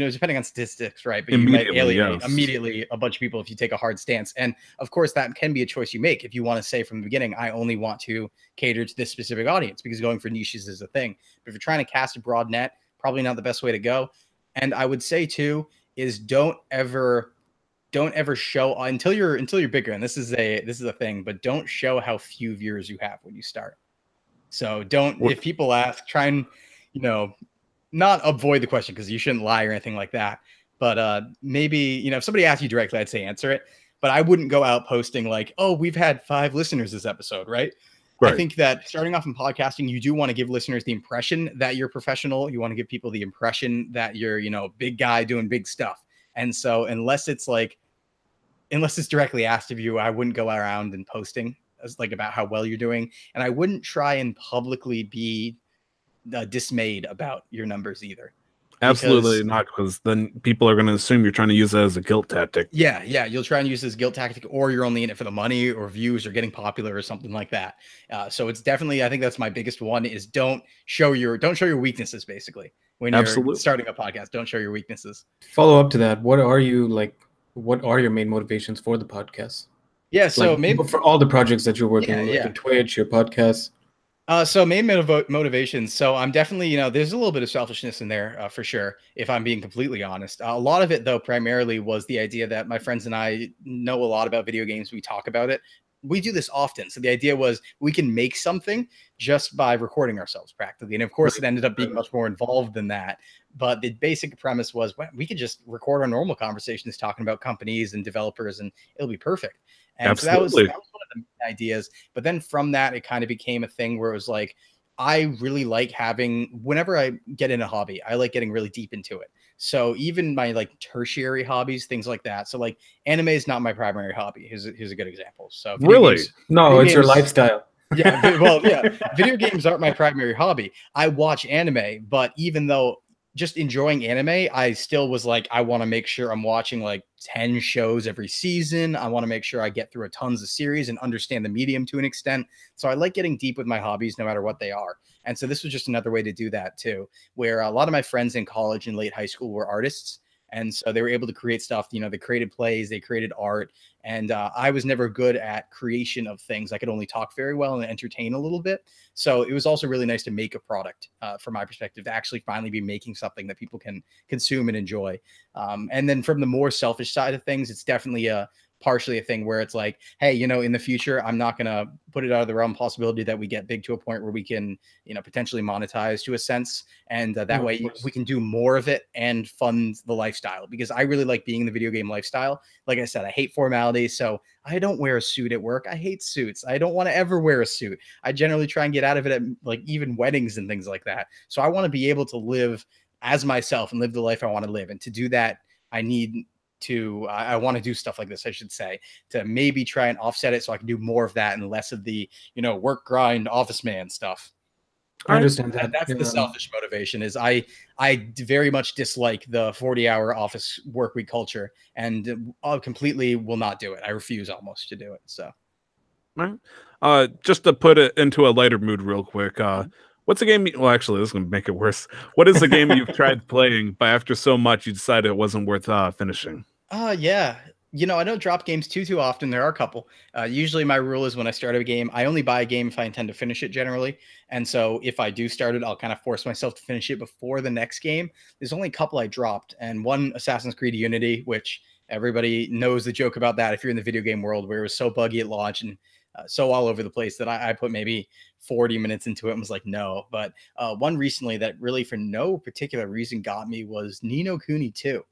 statistics, right? But you might alienate immediately a bunch of people if you take a hard stance. And of course, that can be a choice you make if you want to say from the beginning, I only want to cater to this specific audience, because going for niches is a thing. But if you're trying to cast a broad net, probably not the best way to go. And I would say too is don't ever show until you're bigger. And this is a thing, but don't show how few viewers you have when you start. So if people ask, try and, you know, not avoid the question, because you shouldn't lie or anything like that. But maybe, you know, if somebody asks you directly, I'd say answer it. But I wouldn't go out posting like, oh, we've had 5 listeners this episode, right? I think that starting off in podcasting, you do want to give listeners the impression that you're professional. You want to give people the impression that you're, you know, big guy doing big stuff. And so unless it's directly asked of you, I wouldn't go around and posting as like about how well you're doing. And I wouldn't try and publicly be dismayed about your numbers either. Absolutely not, because then people are going to assume you're trying to use that as a guilt tactic. Yeah, you'll try and use this guilt tactic, or you're only in it for the money or views or getting popular or something like that. So it's definitely, I think that's my biggest one, is don't show your weaknesses, basically. When you're starting a podcast, don't show your weaknesses. Follow up to that, what are your main motivations for the podcast? Yeah, so maybe for all the projects that you're working on, like Twitch, your podcast. So main motivations. So I'm definitely, you know, there's a little bit of selfishness in there for sure, if I'm being completely honest. A lot of it, though, primarily was the idea that my friends and I know a lot about video games. We talk about it. We do this often. So the idea was we can make something just by recording ourselves practically. And of course, it ended up being much more involved than that. But the basic premise was, well, we could just record our normal conversations talking about companies and developers, and it'll be perfect. And so that was one of the main ideas. But then from that, it kind of became a thing where it was like, I really like whenever I get in a hobby, I like getting really deep into it. So even my like tertiary hobbies, things like that. So like anime is not my primary hobby. Here's a good example. So really, video games, your lifestyle. Yeah, well, yeah, video games aren't my primary hobby. I watch anime, but even though just enjoying anime, I still was like, I want to make sure I'm watching like 10 shows every season. I want to make sure I get through a tons of series and understand the medium to an extent. So I like getting deep with my hobbies no matter what they are. And so this was just another way to do that too, where a lot of my friends in college and late high school were artists. And so they were able to create stuff, you know, they created plays, they created art. And I was never good at creation of things. I could only talk very well and entertain a little bit. So it was also really nice to make a product from my perspective, to actually finally be making something that people can consume and enjoy. And then from the more selfish side of things, it's definitely partially a thing where it's like, hey, you know, in the future, I'm not going to put it out of the realm possibility that we get big to a point where we can, you know, potentially monetize to a sense. And that way we can do more of it and fund the lifestyle, because I really like being in the video game lifestyle. Like I said, I hate formality. So I don't wear a suit at work. I hate suits. I don't want to ever wear a suit. I generally try and get out of it at like even weddings and things like that. So I want to be able to live as myself and live the life I want to live. And to do that, I want to do stuff like this, I should say, to maybe try and offset it so I can do more of that and less of the, you know, work grind office man stuff. I understand that. That's the selfish motivation. Is I very much dislike the 40-hour office work week culture, and completely will not do it. I refuse almost to do it. So, just to put it into a lighter mood real quick, what's a game? Well, actually, this is going to make it worse. What is the game you've tried playing, but after so much, you decided it wasn't worth finishing? Yeah. You know, I don't drop games too often. There are a couple. Usually my rule is when I start a game, I only buy a game if I intend to finish it generally. And so if I do start it, I'll kind of force myself to finish it before the next game. There's only a couple I dropped, and one, Assassin's Creed Unity, which everybody knows the joke about that if you're in the video game world, where it was so buggy at launch and so all over the place that I put maybe 40 minutes into it and was like, no. But one recently that really for no particular reason got me was Ni no Kuni 2.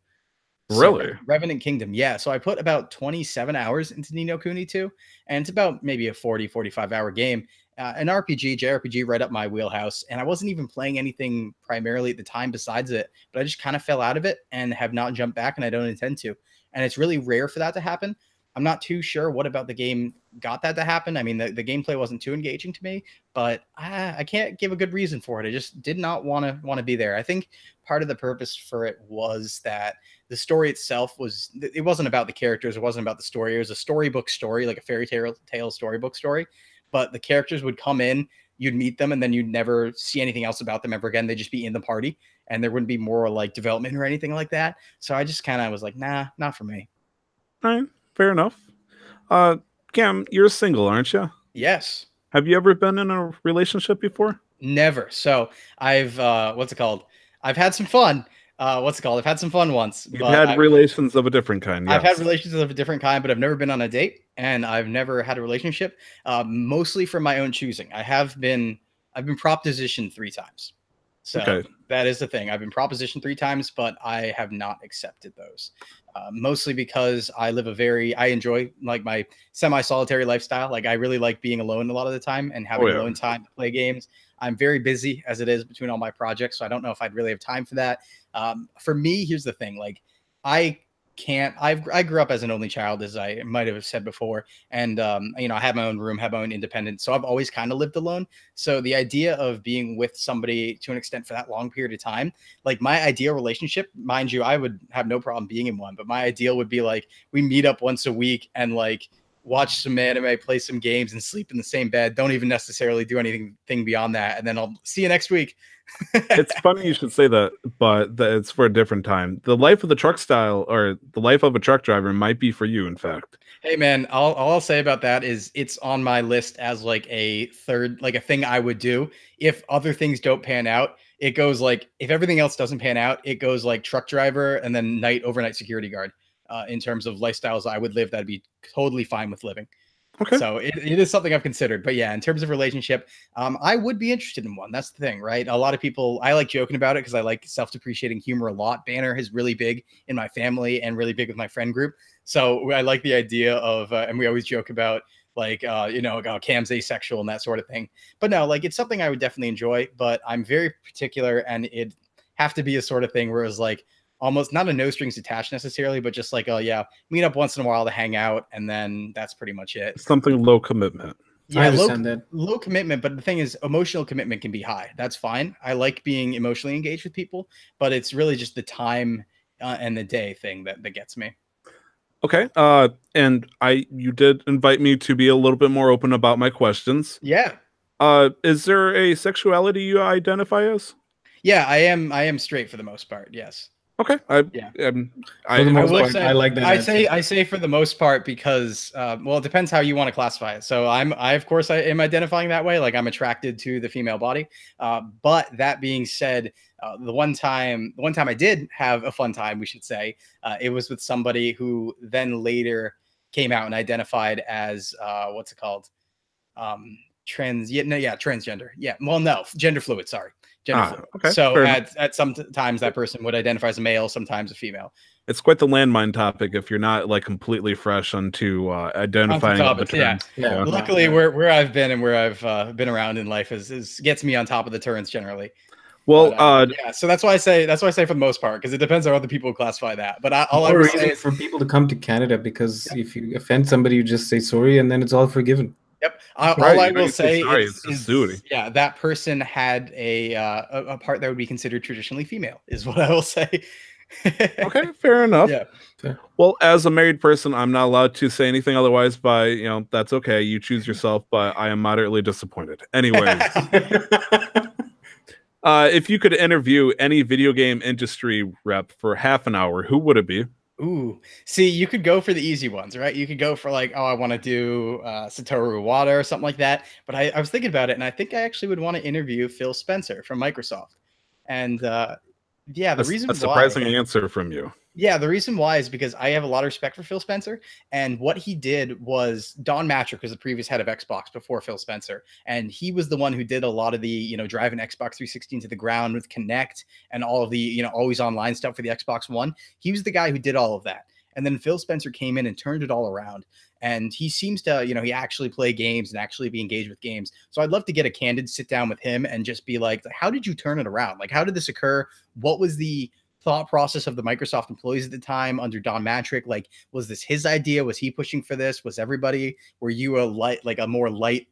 Really? So, Revenant Kingdom. Yeah. So I put about 27 hours into Ni no Kuni 2, and it's about maybe a 45 hour game. An RPG, JRPG, right up my wheelhouse. And I wasn't even playing anything primarily at the time besides it, but I just kind of fell out of it and have not jumped back, and I don't intend to. And it's really rare for that to happen. I'm not too sure what about the game got that to happen. I mean, the gameplay wasn't too engaging to me, but I can't give a good reason for it. I just did not want to be there. I think part of the purpose for it was that the story itself it wasn't about the characters. It wasn't about the story. It was a storybook story, like a fairy tale storybook story. But the characters would come in, you'd meet them, and then you'd never see anything else about them ever again. They'd just be in the party, and there wouldn't be more like development or anything like that. So I just kind of was like, nah, not for me. All right. Fair enough. Cam, you're single, aren't you? Yes. Have you ever been in a relationship before? Never. So I've what's it called? I've had some fun. I've had some fun once. You've had relations of a different kind. Yes. I've had relations of a different kind, but I've never been on a date, and I've never had a relationship. Mostly from my own choosing. I've been propositioned 3 times. So that is the thing. I've been propositioned 3 times, but I have not accepted those. Mostly because I enjoy like my semi-solitary lifestyle. Like I really like being alone a lot of the time and having alone time to play games. I'm very busy as it is between all my projects, so I don't know if I'd really have time for that. For me, here's the thing. Like I grew up as an only child, as I might have said before. And, you know, I had my own room, had my own independence. So I've always kind of lived alone. So the idea of being with somebody to an extent for that long period of time, like my ideal relationship, mind you, I would have no problem being in one, but my ideal would be like, we meet up once a week and like watch some anime, play some games, and sleep in the same bed. Don't even necessarily do anything beyond that. And then I'll see you next week. It's funny you should say that, but it's for a different time. The life of the truck style, or the life of a truck driver, might be for you, in fact. Hey man, all I'll say about that is it's on my list as like a third, like a thing I would do if other things don't pan out. It goes like, if everything else doesn't pan out, it goes like truck driver and then overnight security guard. In terms of lifestyles I would live, that'd be totally fine with living. Okay. So it is something I've considered. But yeah, in terms of relationship, I would be interested in one. That's the thing, right? A lot of people, I like joking about it because I like self-depreciating humor a lot. Banner is really big in my family and really big with my friend group. So I like the idea of, and we always joke about like, you know, Cam's asexual and that sort of thing. But no, like it's something I would definitely enjoy, but I'm very particular, and it'd have to be a sort of thing where it's like, almost not a no strings attached necessarily, but just like, oh yeah, meet up once in a while to hang out, and then that's pretty much it. Something low commitment. Yeah, I understand that. low commitment, but the thing is, emotional commitment can be high. That's fine. I like being emotionally engaged with people, but it's really just the time and the day thing that gets me. Okay. And you did invite me to be a little bit more open about my questions. Yeah, Is there a sexuality you identify as? yeah, I am straight for the most part. Yes. Okay. Yeah. For the I I most will part, say I like that answer. I say for the most part because well, it depends how you want to classify it. So I of course I am identifying that way, like I'm attracted to the female body. But that being said, the one time I did have a fun time, we should say, it was with somebody who then later came out and identified as what's it called? Trans yeah, no, yeah, transgender. Yeah. Well, no, gender fluid, sorry. Gender fluid. Okay. So Fair enough. at some times that person would identify as a male, sometimes a female. It's quite the landmine topic if you're not like completely fresh onto identifying all the Topics, yeah. terms. Yeah. Luckily, Yeah. where I've been and where I've been around in life is gets me on top of the turns generally. Well, But, yeah, so that's why I say for the most part, because it depends on other people who classify that. But all I More would say reason is, for people to come to Canada, because if you offend somebody, you just say sorry, and then it's all forgiven. yep. Right, All I you don't will even say say sorry, is, it's just Sudi. yeah, that person had a part that would be considered traditionally female, is what I will say. Okay, fair enough. Yeah. Well, as a married person, I'm not allowed to say anything otherwise. That's okay. You choose yourself, but I am moderately disappointed. Anyways, if you could interview any video game industry rep for half an hour, who would it be? Ooh, see, you could go for the easy ones, right? You could go for like, oh, I want to do Satoru Iwata or something like that. But I was thinking about it, and I think I actually would want to interview Phil Spencer from Microsoft. And yeah, the reason A surprising why, answer from you. yeah, the reason why is because I have a lot of respect for Phil Spencer, and what he did was Don Matrick was the previous head of Xbox before Phil Spencer, and he was the one who did a lot of the driving Xbox 360 to the ground with Kinect and all of the always online stuff for the Xbox One. He was the guy who did all of that, and then Phil Spencer came in and turned it all around. And he seems to, he actually play games and actually be engaged with games. So I'd love to get a candid sit down with him and just be like, how did you turn it around? Like, how did this occur? What was the thought process of the Microsoft employees at the time under Don Matrick? Like, was this his idea? Was he pushing for this? Was everybody, were you a more light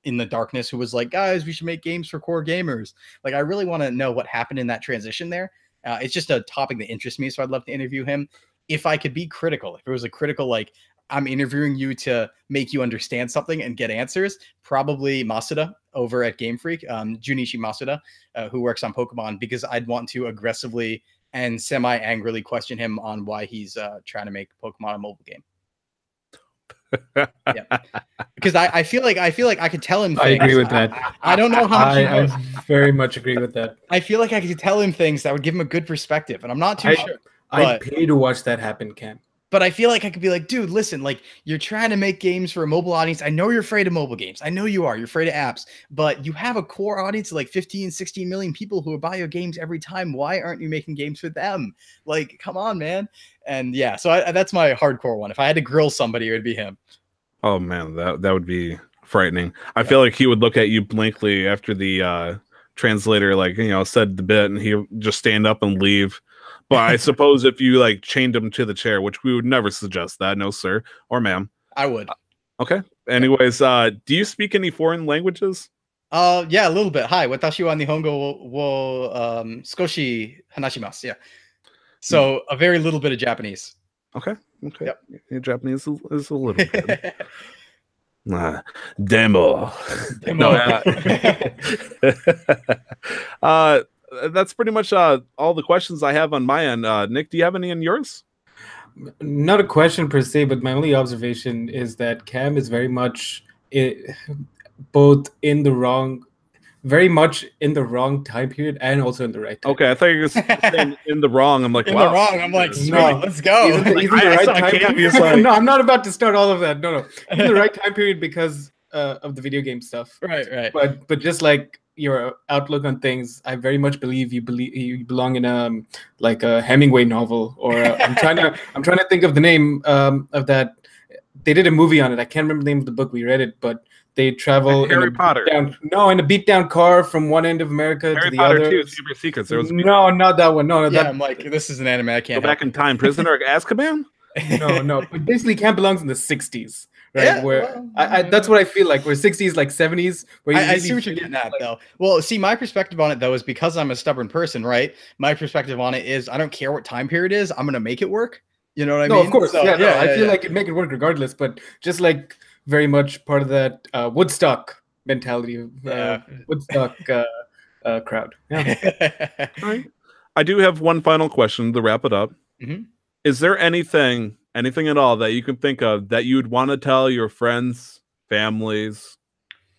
in the darkness who was like, guys, we should make games for core gamers? Like, I really want to know what happened in that transition there. It's just a topic that interests me. So I'd love to interview him. If I could be critical, if it was a critical, like, I'm interviewing you to make you understand something and get answers, probably Masuda over at Game Freak, Junichi Masuda, who works on Pokemon, because I'd want to aggressively and semi-angrily question him on why he's trying to make Pokemon a mobile game. Yeah, because I feel like I could tell him things. I agree with that. I don't know how much he knows. I very much agree with that. I feel like I could tell him things that would give him a good perspective, and I'm not too sure. I'd pay to watch that happen, Cam. But I feel like I could be like, dude, listen, like, you're trying to make games for a mobile audience. I know you're afraid of mobile games. I know you are. You're afraid of apps. But you have a core audience of like 15, 16 million people who buy your games every time. Why aren't you making games for them? Like, come on, man. And yeah, so that's my hardcore one. If I had to grill somebody, it would be him. Oh, man, that would be frightening. I feel like he would look at you blankly after the translator, like, said the bit, and he would just stand up and leave. But I suppose if you like chained him to the chair, which we would never suggest that, no sir or ma'am. I would. Okay. Anyways, do you speak any foreign languages? Yeah, a little bit. Hi, watashi wa nihongo wo skoshi hanashimasu. Yeah. So a very little bit of Japanese. Okay. Yep. Your Japanese is a little bit. Demo. No, that's pretty much all the questions I have on my end. Nick, do you have any in yours? Not a question per se, but my only observation is that Cam is very much both in the wrong, very much in the wrong time period and also in the right time. Okay, I thought you were saying in the wrong. I'm like, in wow. the wrong. I'm like, No. let's go. He's in the right time period. No, I'm not about to start all of that. No. He's in the right time period because of the video game stuff. Right. But just like your outlook on things, I very much believe you belong in like a Hemingway novel, or I'm trying to think of the name of that. They did a movie on it. I can't remember the name of the book. We read it, but they travel Harry Potter. in a beat down car from one end of America to the Potter other. 2, Secret Secrets. There was No, not that one. No, Yeah, I'm like, this is an anime I can't Go back in time. Prisoner of Azkaban? No. But basically, Camp belongs in the 60s, right? Yeah, Where well, that's what I feel like. Where 60s, like 70s, where you I really see what you're feel getting at, like, though. Well, see, my perspective on it, though, is because I'm a stubborn person, right? My perspective on it is I don't care what time period it is. I'm gonna make it work. You know what I no, of mean? course, So yeah, no, yeah, I yeah, feel yeah. like it'd make it work regardless, but just like very much part of that Woodstock mentality, Yeah. Woodstock crowd. Yeah. All right. I do have one final question to wrap it up. Mhm. Is there anything at all that you can think of that you'd want to tell your friends, families,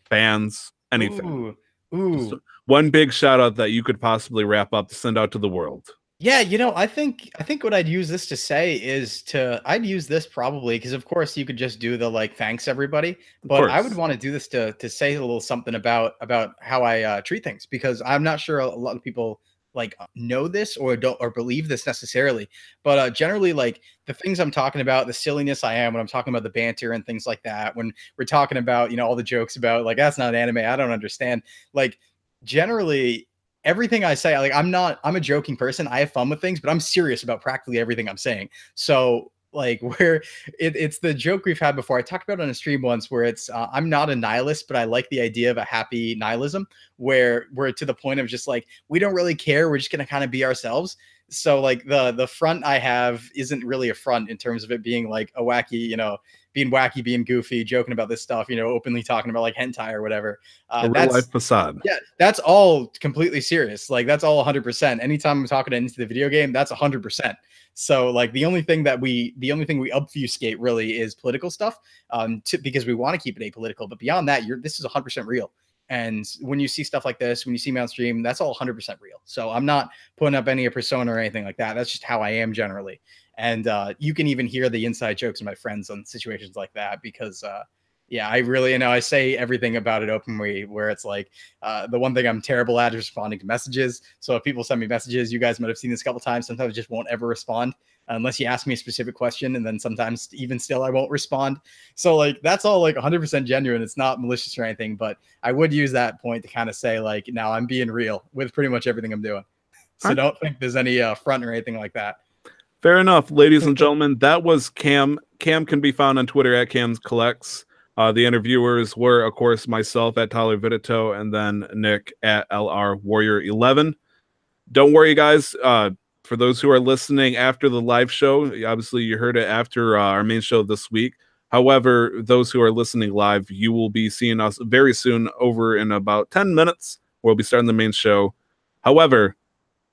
fans, anything? Ooh, Just ooh. one big shout out that you could possibly wrap up to send out to the world. Yeah, I think what I'd use this to say is I'd use this probably because of course you could just do the like thanks everybody, Of but I would course. want to do this to say a little something about how I treat things because I'm not sure a lot of people like know this or don't or believe this necessarily, but generally like the things I'm talking about, the silliness I am when I'm talking about the banter and things like that, when we're talking about all the jokes about like that's not anime, I don't understand, like generally everything I say, like I'm a joking person. I have fun with things, but I'm serious about practically everything I'm saying. So like where it's the joke we've had before. I talked about it on a stream once where it's I'm not a nihilist, but I like the idea of a happy nihilism where we're to the point of just like we don't really care. We're just gonna kind of be ourselves. So like the front I have isn't really a front in terms of it being like a wacky, being wacky, being goofy, joking about this stuff, openly talking about like hentai or whatever. A real life That's facade. yeah, that's all completely serious. Like that's all 100%. Anytime I'm talking into the video game, that's 100%. So like the only thing we obfuscate really is political stuff, because we want to keep it apolitical. But beyond that, this is 100% real. And when you see stuff like this, when you see me on stream, that's all 100% real. So I'm not putting up any persona or anything like that. That's just how I am generally. And you can even hear the inside jokes of my friends on situations like that because yeah, I really, I say everything about it openly where it's like the one thing I'm terrible at is responding to messages. So if people send me messages, you guys might have seen this a couple times. Sometimes I just won't ever respond unless you ask me a specific question. And then sometimes even still, I won't respond. So like, that's all like 100% genuine. It's not malicious or anything, but I would use that point to kind of say like, now I'm being real with pretty much everything I'm doing. So don't think there's any front or anything like that. Fair enough, ladies and gentlemen. That was Cam. Cam can be found on Twitter at Cam's Collects. The interviewers were, of course, myself at Tyler Vidito and then Nick at LR Warrior 11. Don't worry, guys. For those who are listening after the live show, obviously you heard it after our main show this week. However, those who are listening live, you will be seeing us very soon over in about 10 minutes. We'll be starting the main show. However,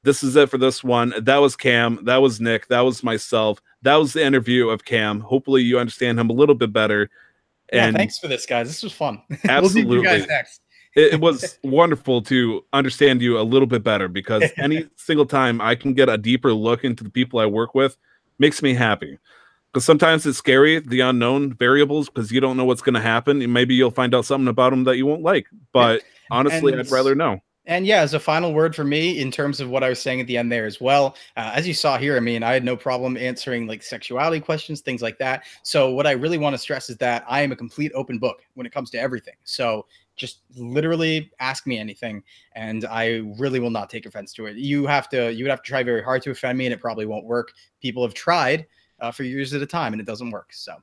this is it for this one. That was Cam. That was Nick. That was myself. That was the interview of Cam. Hopefully you understand him a little bit better. Yeah, And thanks for this, guys. This was fun. Absolutely. We'll see you guys next. It was wonderful to understand you a little bit better because any single time I can get a deeper look into the people I work with makes me happy. Because sometimes it's scary, the unknown variables, because you don't know what's going to happen. And maybe you'll find out something about them that you won't like. But honestly, I'd rather know. And yeah, as a final word for me, in terms of what I was saying at the end there as well, as you saw here, I mean, I had no problem answering like sexuality questions, things like that. So what I really want to stress is that I am a complete open book when it comes to everything. So just literally ask me anything, and I really will not take offense to it. You would have to try very hard to offend me, and it probably won't work. People have tried for years at a time, and it doesn't work. So.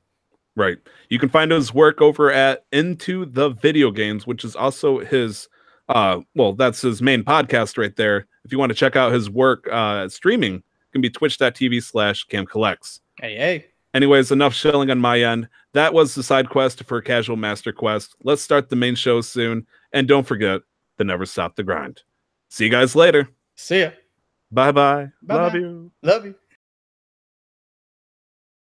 Right. You can find his work over at Into the Video Games, which is also his that's his main podcast right there. If you want to check out his work streaming, it can be twitch.tv/camcollects. Hey. Anyways, enough shilling on my end. That was the side quest for Casual Master Quest. Let's start the main show soon. And don't forget to never stop the grind. See you guys later. See ya. Bye-bye. Bye-bye. Love you. Love you.